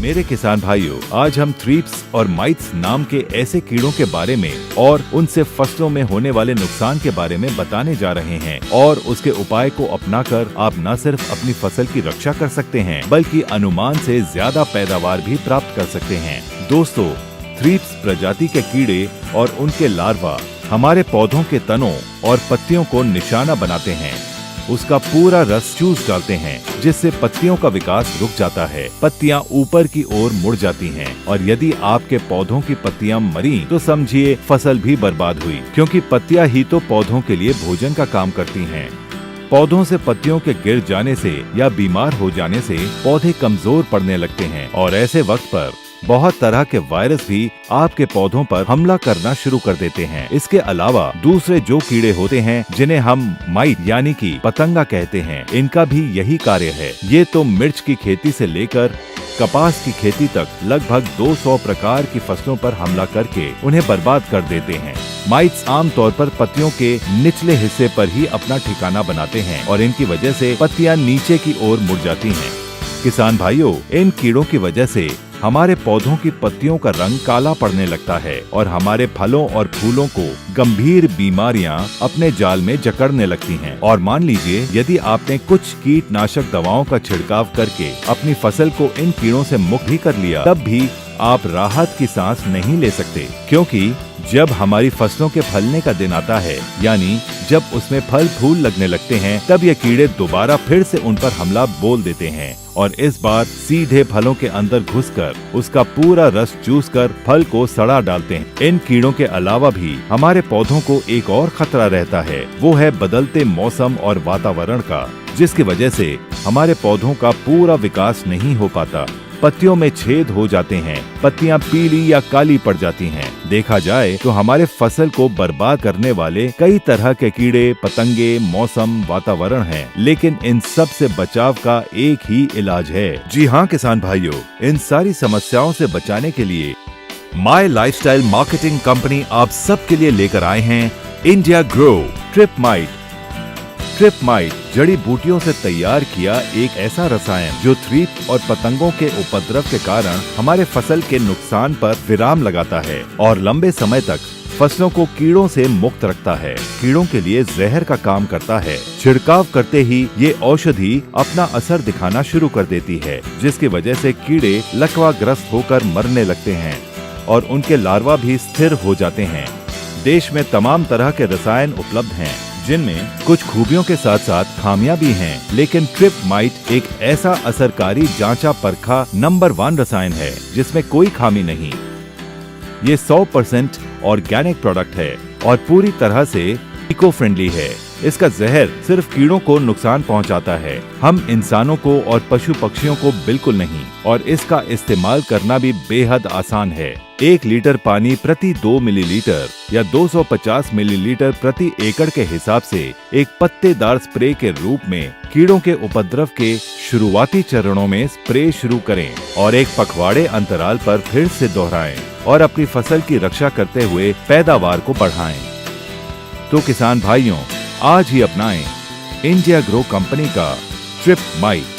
मेरे किसान भाइयों, आज हम थ्रिप्स और माइट्स नाम के ऐसे कीड़ों के बारे में और उनसे फसलों में होने वाले नुकसान के बारे में बताने जा रहे हैं और उसके उपाय को अपनाकर आप न सिर्फ अपनी फसल की रक्षा कर सकते हैं बल्कि अनुमान से ज्यादा पैदावार भी प्राप्त कर सकते हैं। दोस्तों, थ्रिप्स प्रजाति के कीड़े और उनके लार्वा हमारे पौधों के तनों और पत्तियों को निशाना बनाते हैं। उसका पूरा रस चूस डालते हैं जिससे पत्तियों का विकास रुक जाता है, पत्तियां ऊपर की ओर मुड़ जाती हैं और यदि आपके पौधों की पत्तियां मरी तो समझिए फसल भी बर्बाद हुई, क्योंकि पत्तियां ही तो पौधों के लिए भोजन का काम करती हैं। पौधों से पत्तियों के गिर जाने से या बीमार हो जाने से पौधे कमजोर पड़ने लगते हैं और ऐसे वक्त पर बहुत तरह के वायरस भी आपके पौधों पर हमला करना शुरू कर देते हैं। इसके अलावा दूसरे जो कीड़े होते हैं जिन्हें हम माइट यानी कि पतंगा कहते हैं, इनका भी यही कार्य है। ये तो मिर्च की खेती से लेकर कपास की खेती तक लगभग 200 प्रकार की फसलों पर हमला करके उन्हें बर्बाद कर देते हैं। माइट्स आमतौर पर पत्तियों के निचले हिस्से पर ही अपना ठिकाना बनाते हैं और इनकी वजह से पत्तियां नीचे की ओर मुड़ जाती हैं। किसान भाइयों, इन कीड़ों की वजह से हमारे पौधों की पत्तियों का रंग काला पड़ने लगता है और हमारे फलों और फूलों को गंभीर बीमारियां अपने जाल में जकड़ने लगती हैं। और मान लीजिए यदि आपने कुछ कीटनाशक दवाओं का छिड़काव करके अपनी फसल को इन कीड़ों से मुक्त भी कर लिया, तब भी आप राहत की सांस नहीं ले सकते, क्योंकि जब हमारी फसलों के फलने का दिन आता है, यानी जब उसमें फल फूल लगने लगते हैं, तब ये कीड़े दोबारा फिर से उन पर हमला बोल देते हैं और इस बार सीधे फलों के अंदर घुसकर उसका पूरा रस चूसकर फल को सड़ा डालते हैं। इन कीड़ों के अलावा भी हमारे पौधों को एक और खतरा रहता है, वो है बदलते मौसम और वातावरण का, जिसकी वजह से हमारे पौधों का पूरा विकास नहीं हो पाता। पत्तियों में छेद हो जाते हैं, पत्तियां पीली या काली पड़ जाती हैं। देखा जाए तो हमारे फसल को बर्बाद करने वाले कई तरह के कीड़े, पतंगे, मौसम, वातावरण हैं, लेकिन इन सब से बचाव का एक ही इलाज है। जी हाँ किसान भाइयों, इन सारी समस्याओं से बचाने के लिए माई लाइफस्टाइल मार्केटिंग कंपनी आप सबके लिए लेकर आए हैं India grow trip might. Trip might जड़ी बूटियों से तैयार किया एक ऐसा रसायन जो थ्रिप और पतंगों के उपद्रव के कारण हमारे फसल के नुकसान पर विराम लगाता है और लंबे समय तक फसलों को कीड़ों से मुक्त रखता है। कीड़ों के लिए जहर का काम करता है। छिड़काव करते ही ये औषधि अपना असर दिखाना शुरू कर देती है, जिसकी वजह से कीड़े लकवाग्रस्त होकर मरने लगते हैं और उनके लार्वा भी स्थिर हो जाते हैं। देश में तमाम तरह के रसायन उपलब्ध हैं, जिनमें कुछ खूबियों के साथ साथ खामियां भी हैं, लेकिन ट्रिप माइट एक ऐसा असरकारी जांचा परखा नंबर 1 रसायन है जिसमें कोई खामी नहीं। ये 100% ऑर्गेनिक प्रोडक्ट है और पूरी तरह से इको फ्रेंडली है। इसका जहर सिर्फ कीड़ों को नुकसान पहुंचाता है, हम इंसानों को और पशु पक्षियों को बिल्कुल नहीं। और इसका इस्तेमाल करना भी बेहद आसान है। 1 लीटर पानी प्रति 2 मिलीलीटर या 250 मिलीलीटर प्रति एकड़ के हिसाब से एक पत्तेदार स्प्रे के रूप में कीड़ों के उपद्रव के शुरुआती चरणों में स्प्रे शुरू करें और एक पखवाड़े अंतराल पर फिर से दोहराएं और अपनी फसल की रक्षा करते हुए पैदावार को बढ़ाएं। तो किसान भाइयों, आज ही अपनाएं इंडिया ग्रो कंपनी का ट्रिप माइट।